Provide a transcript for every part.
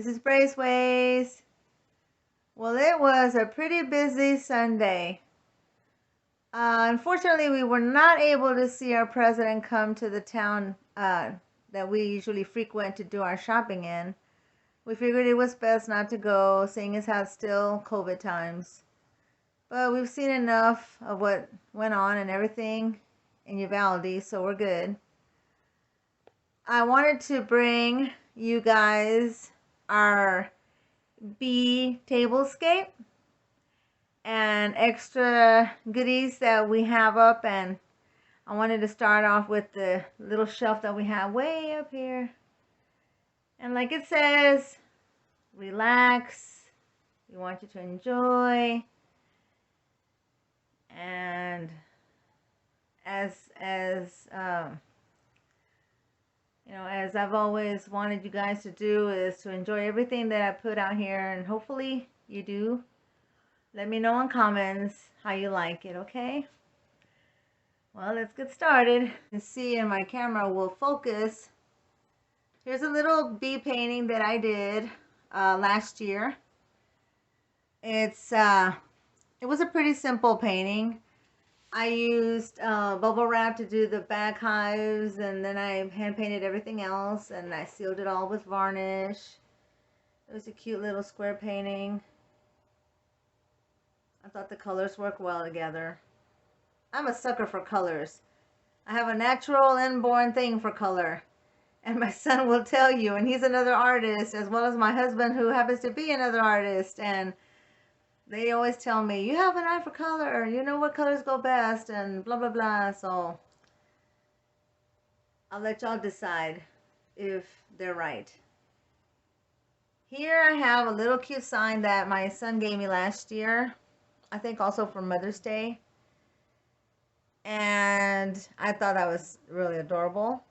This is Brey's Ways. Well, it was a pretty busy Sunday. Unfortunately, we were not able to see our president come to the town that we usually frequent to do our shopping in. We figured it was best not to go, seeing as how it's still COVID times. But we've seen enough of what went on and everything in Uvalde, so we're good. I wanted to bring you guys our bee tablescape and extra goodies that we have up, and I wanted to start off with the little shelf that we have way up here. And like it says, relax. We want you to enjoy. And as I've always wanted you guys to do, is to enjoy everything that I put out here, and hopefully you do. Let me know in comments how you like it, okay? Well, let's get started. You see, and my camera will focus. Here's a little bee painting that I did last year. It was a pretty simple painting. I used bubble wrap to do the back hives, and then I hand painted everything else, and I sealed it all with varnish. It was a cute little square painting. I thought the colors work well together. I'm a sucker for colors. I have a natural inborn thing for color. And my son will tell you, and he's another artist, as well as my husband, who happens to be another artist. And they always tell me, you have an eye for color, you know what colors go best, and blah, blah, blah. So I'll let y'all decide if they're right. Here I have a little cute sign that my son gave me last year. I think also for Mother's Day. And I thought that was really adorable.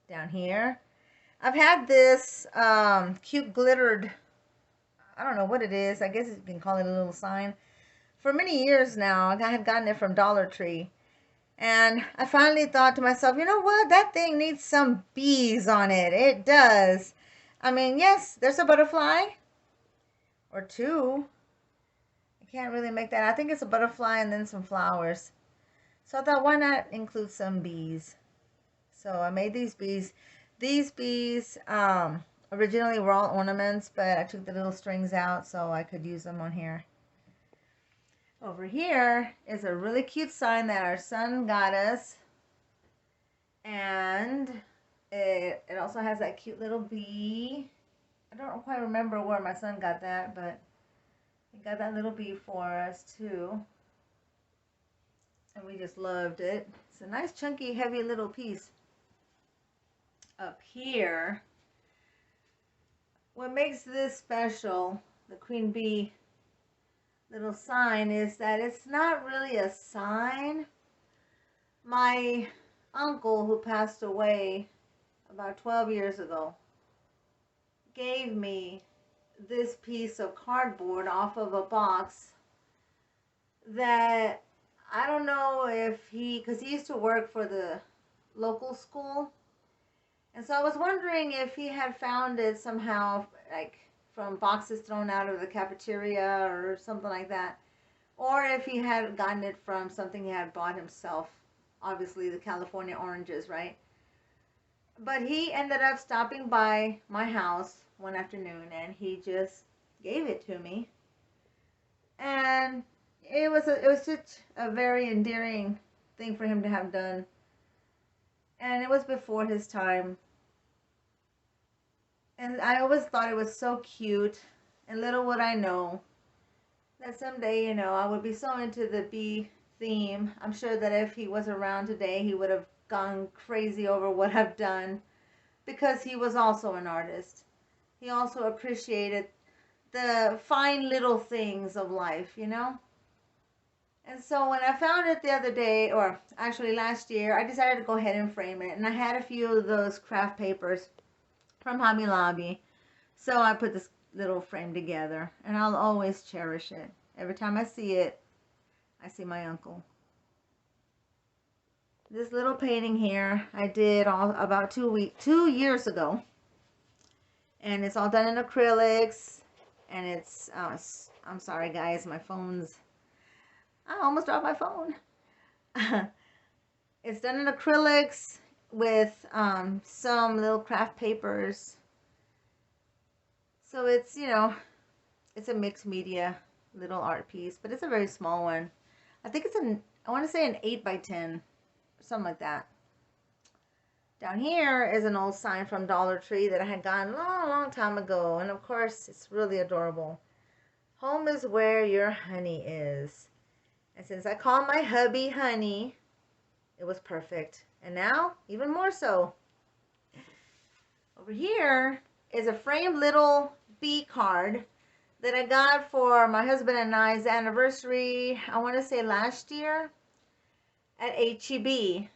Down here, I've had this cute glittered, I don't know what it is, I guess you can call it a little sign, for many years now. I had gotten it from Dollar Tree, and I finally thought to myself, you know what, that thing needs some bees on it. It does. I mean, yes, there's a butterfly or two. I can't really make that. I think it's a butterfly and then some flowers. So I thought, why not include some bees? So I made these bees. These bees originally were all ornaments, but I took the little strings out so I could use them on here. Over here is a really cute sign that our son got us. And it also has that cute little bee. I don't quite remember where my son got that, but he got that little bee for us too. And we just loved it. It's a nice, chunky, heavy little piece. Up here, what makes this special, the queen bee little sign, is that it's not really a sign. My uncle, who passed away about 12 years ago, gave me this piece of cardboard off of a box that I don't know if because he used to work for the local school. And so I was wondering if he had found it somehow, like from boxes thrown out of the cafeteria or something like that. Or if he had gotten it from something he had bought himself. Obviously the California oranges, right? But he ended up stopping by my house one afternoon, and he just gave it to me. And it was such a very endearing thing for him to have done. And it was before his time. And I always thought it was so cute. And little would I know that someday, I would be so into the bee theme. I'm sure that if he was around today, he would have gone crazy over what I've done. Because he was also an artist. He also appreciated the fine little things of life, And so when I found it the other day, or actually last year, I decided to go ahead and frame it. And I had a few of those craft papers from Hobby Lobby. So I put this little frame together, and I'll always cherish it. Every time I see it, I see my uncle. This little painting here I did about 2 years ago. And it's all done in acrylics. And I'm sorry guys, my phone's, I almost dropped my phone. It's done in acrylics with some little craft papers. So it's, you know, it's a mixed media little art piece, but it's a very small one. I think it's I want to say an 8 by 10, something like that. Down here is an old sign from Dollar Tree that I had gotten a long, long time ago. And of course, it's really adorable. Home is where your honey is. And since I call my hubby Honey, it was perfect. And now, even more so. Over here is a framed little bee card that I got for my husband and I's anniversary, I want to say last year at HEB.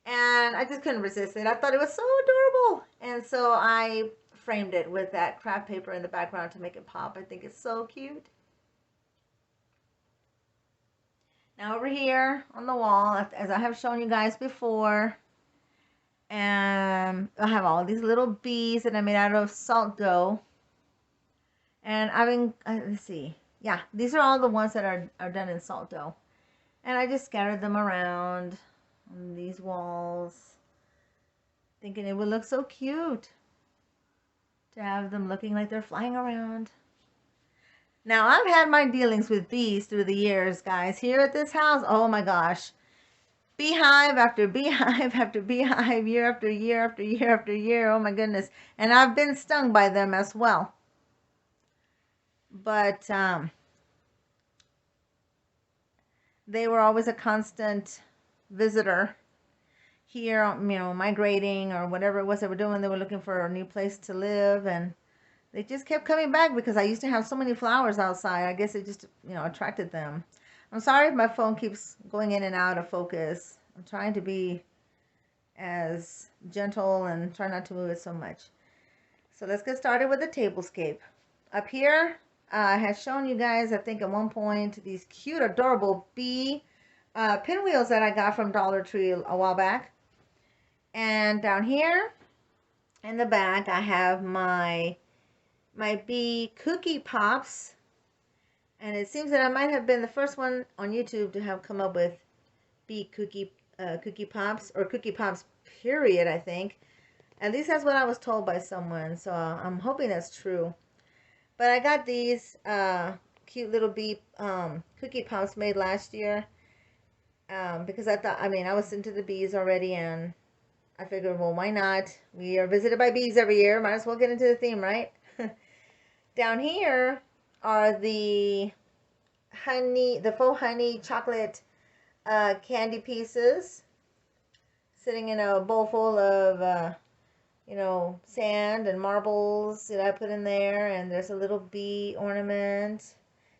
And I just couldn't resist it. I thought it was so adorable. And so I framed it with that craft paper in the background to make it pop. I think it's so cute. Now over here on the wall, as I have shown you guys before, and I have all these little bees that I made out of salt dough. And I've been, let's see. Yeah, these are all the ones that are done in salt dough. And I just scattered them around on these walls, thinking it would look so cute to have them looking like they're flying around. Now, I've had my dealings with bees through the years, guys. Here at this house, oh my gosh. Beehive after beehive after beehive, year after year after year after year. Oh my goodness. And I've been stung by them as well. But they were always a constant visitor here, you know, migrating or whatever it was they were doing. They were looking for a new place to live, and they just kept coming back because I used to have so many flowers outside. I guess it just, you know, attracted them. I'm sorry if my phone keeps going in and out of focus. I'm trying to be as gentle and try not to move it so much. So let's get started with the tablescape. Up here, I had shown you guys, I think at one point, these cute, adorable bee pinwheels that I got from Dollar Tree a while back. And down here in the back, I have my bee cookie pops. And it seems that I might have been the first one on YouTube to have come up with bee cookie pops, or cookie pops period, I think. At least that's what I was told by someone, so I'm hoping that's true. But I got these cute little bee cookie pops made last year because I thought, I mean, I was into the bees already, and I figured, well, why not? We are visited by bees every year. Might as well get into the theme, right? Down here are the faux honey chocolate candy pieces sitting in a bowl full of you know, sand and marbles that I put in there, and there's a little bee ornament.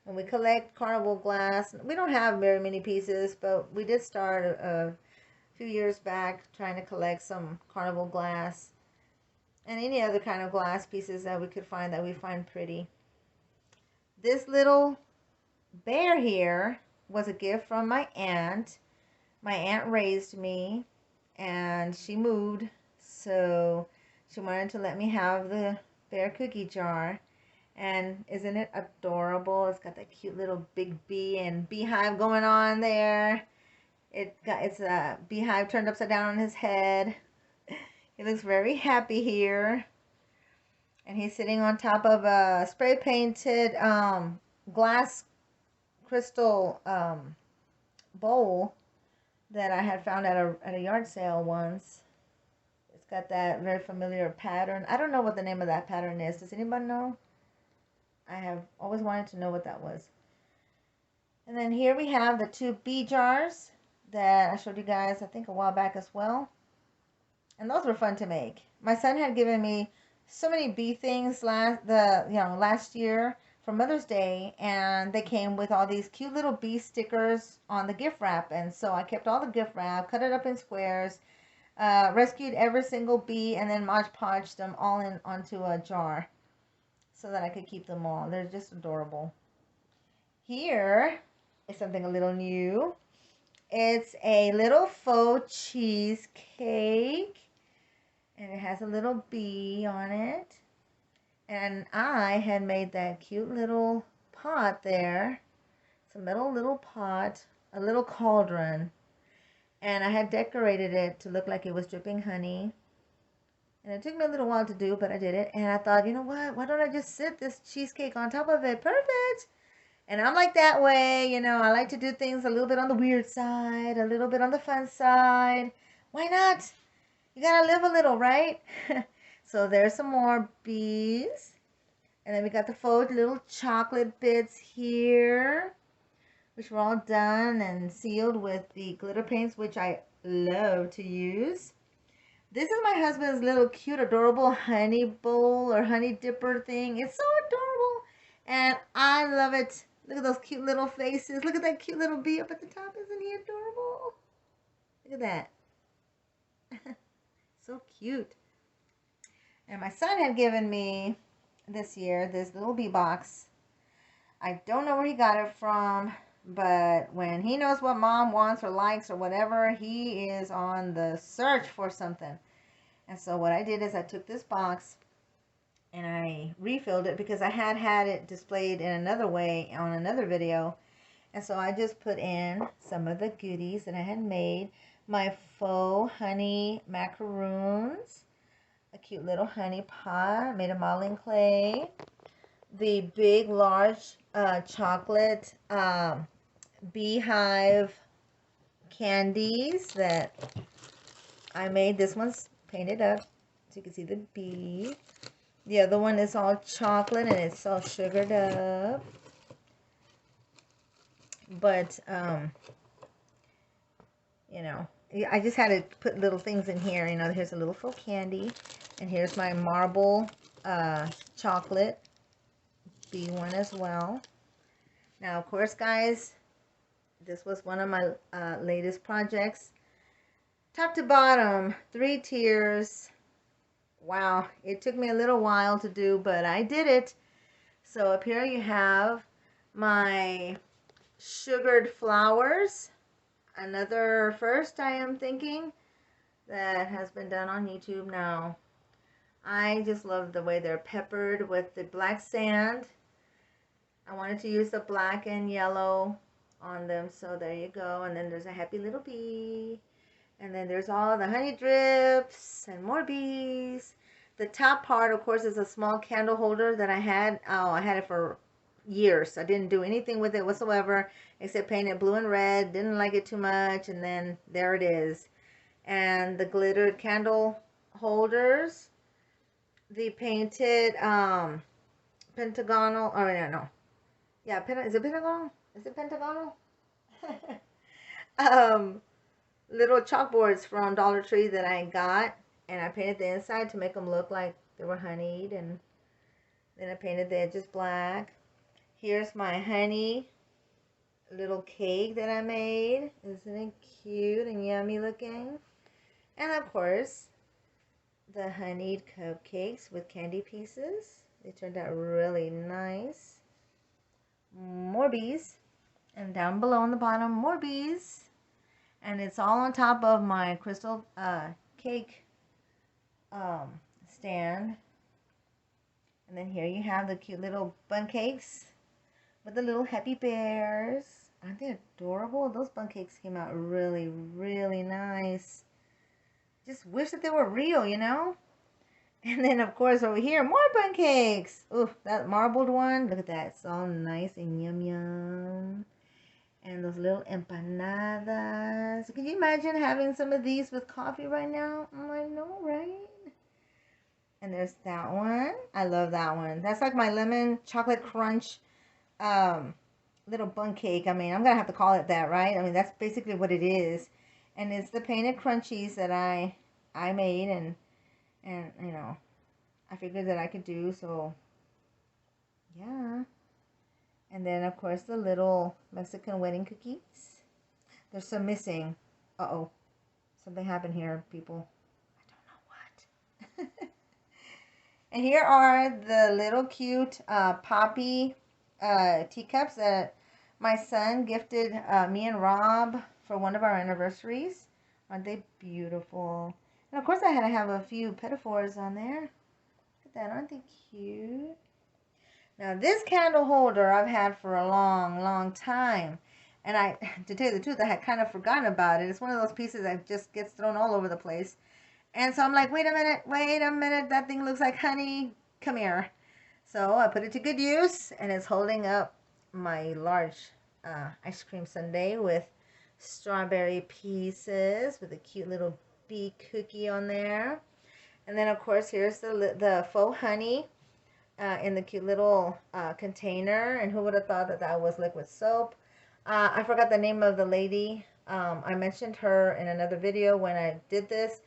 And we collect carnival glass. We don't have very many pieces, but we did start a few years back trying to collect some carnival glass and any other kind of glass pieces that we could find that we find pretty. This little bear here was a gift from my aunt. My aunt raised me, and she moved, so she wanted to let me have the bear cookie jar. And isn't it adorable? It's got that cute little big bee and beehive going on there. It's a beehive turned upside down on his head. He looks very happy here. And he's sitting on top of a spray painted glass crystal bowl that I had found at a yard sale once. It's got that very familiar pattern. I don't know what the name of that pattern is. Does anybody know? I have always wanted to know what that was. And then here we have the two bee jars that I showed you guys, I think, a while back as well. And those were fun to make. My son had given me so many bee things last year for Mother's Day, and they came with all these cute little bee stickers on the gift wrap. And so I kept all the gift wrap, cut it up in squares, rescued every single bee, and then Mod Podged them all onto a jar so that I could keep them all. They're just adorable. Here is something a little new. It's a little faux cheesecake. And it has a little bee on it. And I had made that cute little pot there. It's a metal little pot, a little cauldron. And I had decorated it to look like it was dripping honey. And it took me a little while to do, but I did it. And I thought, you know what? Why don't I just sit this cheesecake on top of it? Perfect. And I'm like that way, you know, I like to do things a little bit on the weird side, a little bit on the fun side. Why not? You gotta live a little, right? So there's some more bees. And then we got the faux little chocolate bits here, which were all done and sealed with the glitter paints, which I love to use. This is my husband's little cute, adorable honey bowl or honey dipper thing. It's so adorable, and I love it. Look at those cute little faces. Look at that cute little bee up at the top. Isn't he adorable? Look at that. So cute. And my son had given me this year this little bee box. I don't know where he got it from, but when he knows what mom wants or likes or whatever, he is on the search for something. And so what I did is I took this box and I refilled it because I had it displayed in another way on another video. And so I just put in some of the goodies that I had made. My faux honey macaroons, a cute little honey pot made of modeling clay, the big large chocolate beehive candies that I made. This one's painted up so you can see the bee. The other one is all chocolate and it's all sugared up. But you know, I just had to put little things in here. You know, here's a little faux candy, and here's my marble chocolate bee one as well. Now, of course, guys, this was one of my latest projects. Top to bottom, 3 tiers. Wow, it took me a little while to do, but I did it. So up here you have my sugared flowers. Another first, I am thinking, that has been done on YouTube now. I just love the way they're peppered with the black sand. I wanted to use the black and yellow on them, so there you go. And then there's a happy little bee. And then there's all the honey drips and more bees. The top part, of course, is a small candle holder that I had. Oh, I had it for years. I didn't do anything with it whatsoever except paint it blue and red. Didn't like it too much. And then there it is. And the glittered candle holders. The painted pentagonal. Oh, no. Yeah, is it pentagonal? Is it pentagonal? Little chalkboards from Dollar Tree that I got, and I painted the inside to make them look like they were honeyed, and then I painted the edges black. Here's my honey little cake that I made. Isn't it cute and yummy looking? And of course, the honeyed cupcakes with candy pieces. They turned out really nice. More bees, and down below on the bottom, more bees. And it's all on top of my crystal cake stand. And then here you have the cute little bun cakes with the little happy bears. Aren't they adorable? Those bun cakes came out really, really nice. Just wish that they were real, you know? And then, of course, over here, more bun cakes. Ooh, that marbled one. Look at that. It's all nice and yum, yum. And those little empanadas. Can you imagine having some of these with coffee right now? I know, right? And there's that one. I love that one. That's like my lemon chocolate crunch little bun cake. I mean, I'm going to have to call it that, right? I mean, that's basically what it is. And it's the painted crunchies that I made and you know, I figured that I could do. So, yeah. And then, of course, the little Mexican wedding cookies. There's some missing. Uh-oh. Something happened here, people. I don't know what. And here are the little cute poppy teacups that my son gifted me and Rob for one of our anniversaries. Aren't they beautiful? And of course I had to have a few pedophores on there. Look at that, aren't they cute? Now this candle holder I've had for a long, long time. And to tell you the truth, I had kind of forgotten about it. It's one of those pieces that just gets thrown all over the place. And so I'm like, wait a minute, that thing looks like honey. Come here. So I put it to good use, and it's holding up my large ice cream sundae with strawberry pieces with a cute little bee cookie on there. And then, of course, here's the faux honey in the cute little container. And who would have thought that that was liquid soap? I forgot the name of the lady. I mentioned her in another video when I did this.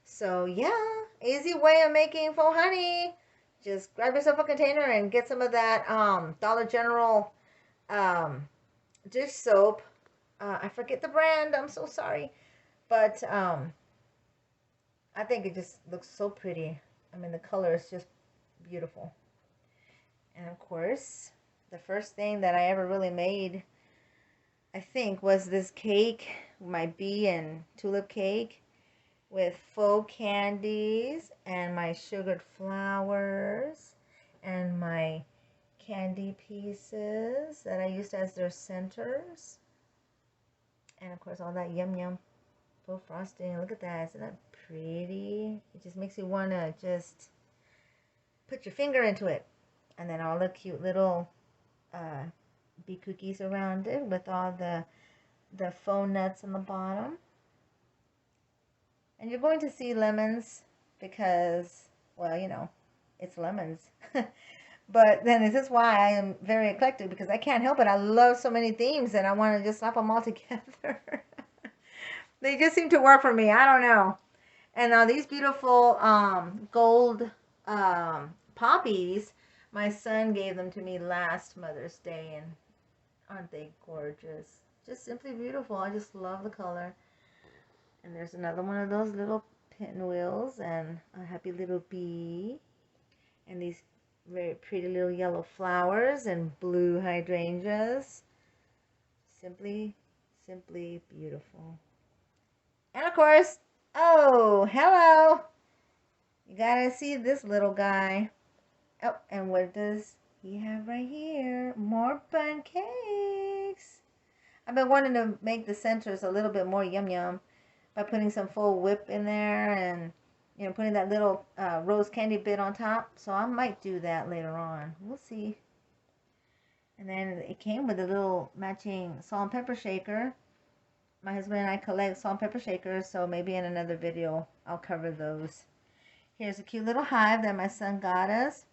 So yeah, easy way of making faux honey. Just grab yourself a container and get some of that Dollar General dish soap. I forget the brand. I'm so sorry. But I think it just looks so pretty. I mean, the color is just beautiful. And of course, the first thing that I ever really made, I think, was this cake, my bee and tulip cake with faux candies and my sugared flowers and my candy pieces that I used as their centers. And of course all that yum faux frosting. Look at that. Isn't that pretty? It just makes you want to just put your finger into it. And then all the cute little bee cookies around it with all the faux nuts on the bottom. And you're going to see lemons because, well, you know, it's lemons. But then this is why I am very eclectic, because I can't help it. I love so many themes and I want to just slap them all together. They just seem to work for me. I don't know. And now these beautiful gold poppies, my son gave them to me last Mother's Day. And aren't they gorgeous? Just simply beautiful. I just love the color. And there's another one of those little pinwheels and a happy little bee. And these very pretty little yellow flowers and blue hydrangeas. Simply beautiful. And of course, oh, hello. You gotta see this little guy. Oh, and what does he have right here? More bun cakes. I've been wanting to make the centers a little bit more yum by putting some full whip in there and, you know, putting that little rose candy bit on top. So I might do that later on. We'll see. And then it came with a little matching salt and pepper shaker. My husband and I collect salt and pepper shakers, so maybe in another video I'll cover those. Here's a cute little hive that my son got us.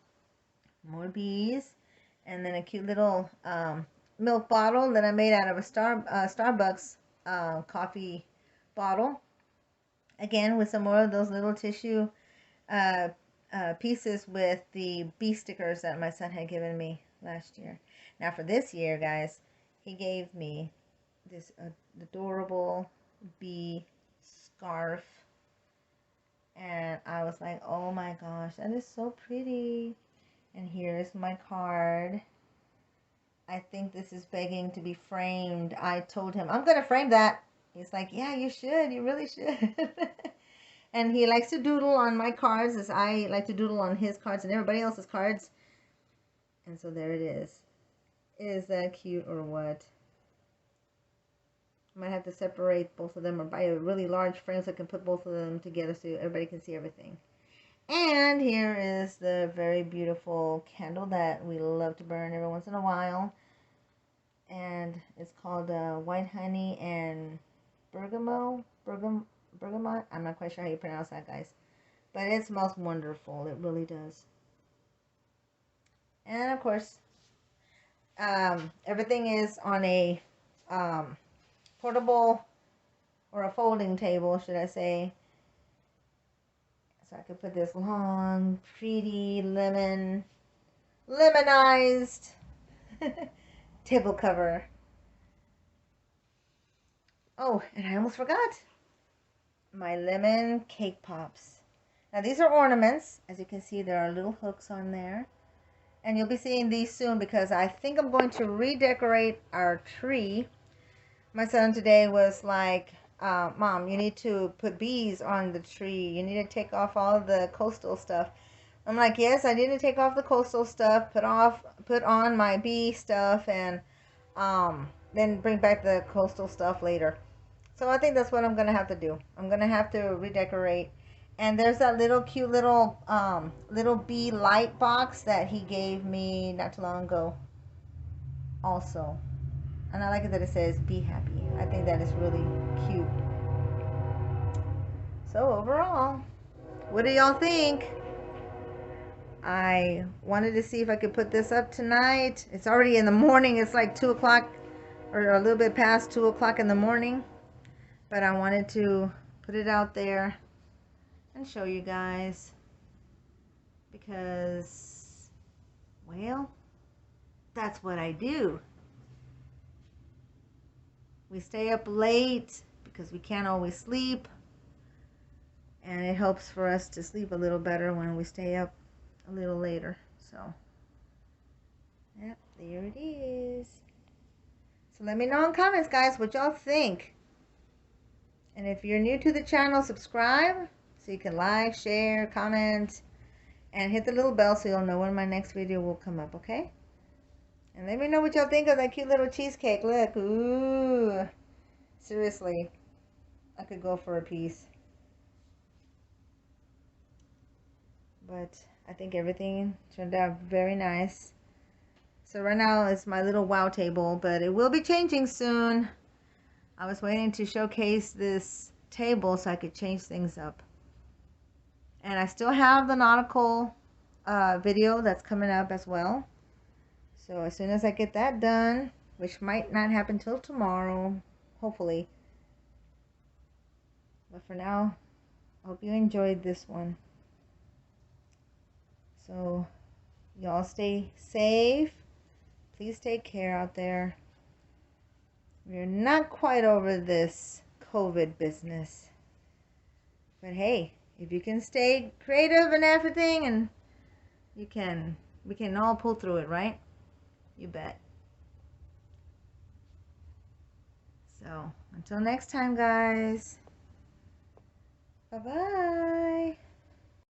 More bees. And then a cute little milk bottle that I made out of a Starbucks coffee bottle. Again, with some more of those little tissue pieces with the bee stickers that my son had given me last year. Now for this year, guys, he gave me this adorable bee scarf. And I was like, oh my gosh, that is so pretty. And here's my card. I think this is begging to be framed. I told him, I'm going to frame that. He's like, yeah, you should. You really should. And he likes to doodle on my cards as I like to doodle on his cards and everybody else's cards. And so there it is. Is that cute or what? I might have to separate both of them or buy a really large frame so I can put both of them together so everybody can see everything. And here is the very beautiful candle that we love to burn every once in a while. And it's called White Honey and Bergamot. I'm not quite sure how you pronounce that, guys. But it smells wonderful. It really does. And of course, everything is on a portable or a folding table, should I say. So I could put this long, pretty lemonized table cover. Oh, and I almost forgot my lemon cake pops. Now these are ornaments. As you can see, there are little hooks on there. And you'll be seeing these soon because I think I'm going to redecorate our tree. My son today was like, Mom, you need to put bees on the tree. You need to take off all the coastal stuff. I'm like, yes, I need to take off the coastal stuff, put on my bee stuff, and then bring back the coastal stuff later. So I think that's what I'm gonna have to do. I'm gonna have to redecorate. And there's that little cute little bee light box that he gave me not too long ago also. And I like it that it says be happy. I think that is really cute. So overall, what do y'all think? I wanted to see if I could put this up tonight. It's already in the morning. It's like 2 o'clock or a little bit past 2 o'clock in the morning. But I wanted to put it out there and show you guys. Because, well, that's what I do. We stay up late because we can't always sleep. And it helps for us to sleep a little better when we stay up a little later. So, yep, there it is. So let me know in comments, guys, what y'all think. And if you're new to the channel, subscribe so you can like, share, comment, and hit the little bell so you'll know when my next video will come up, okay? And let me know what y'all think of that cute little cheesecake. Look, ooh. Seriously, I could go for a piece. But I think everything turned out very nice. So right now it's my little wow table, but it will be changing soon. I was waiting to showcase this table so I could change things up. And I still have the nautical video that's coming up as well. So as soon as I get that done, which might not happen till tomorrow, hopefully. But for now, I hope you enjoyed this one. So y'all stay safe. Please take care out there. We're not quite over this COVID business. But hey, if you can stay creative and everything, and we can all pull through it, right? You bet. So until next time, guys. Bye-bye.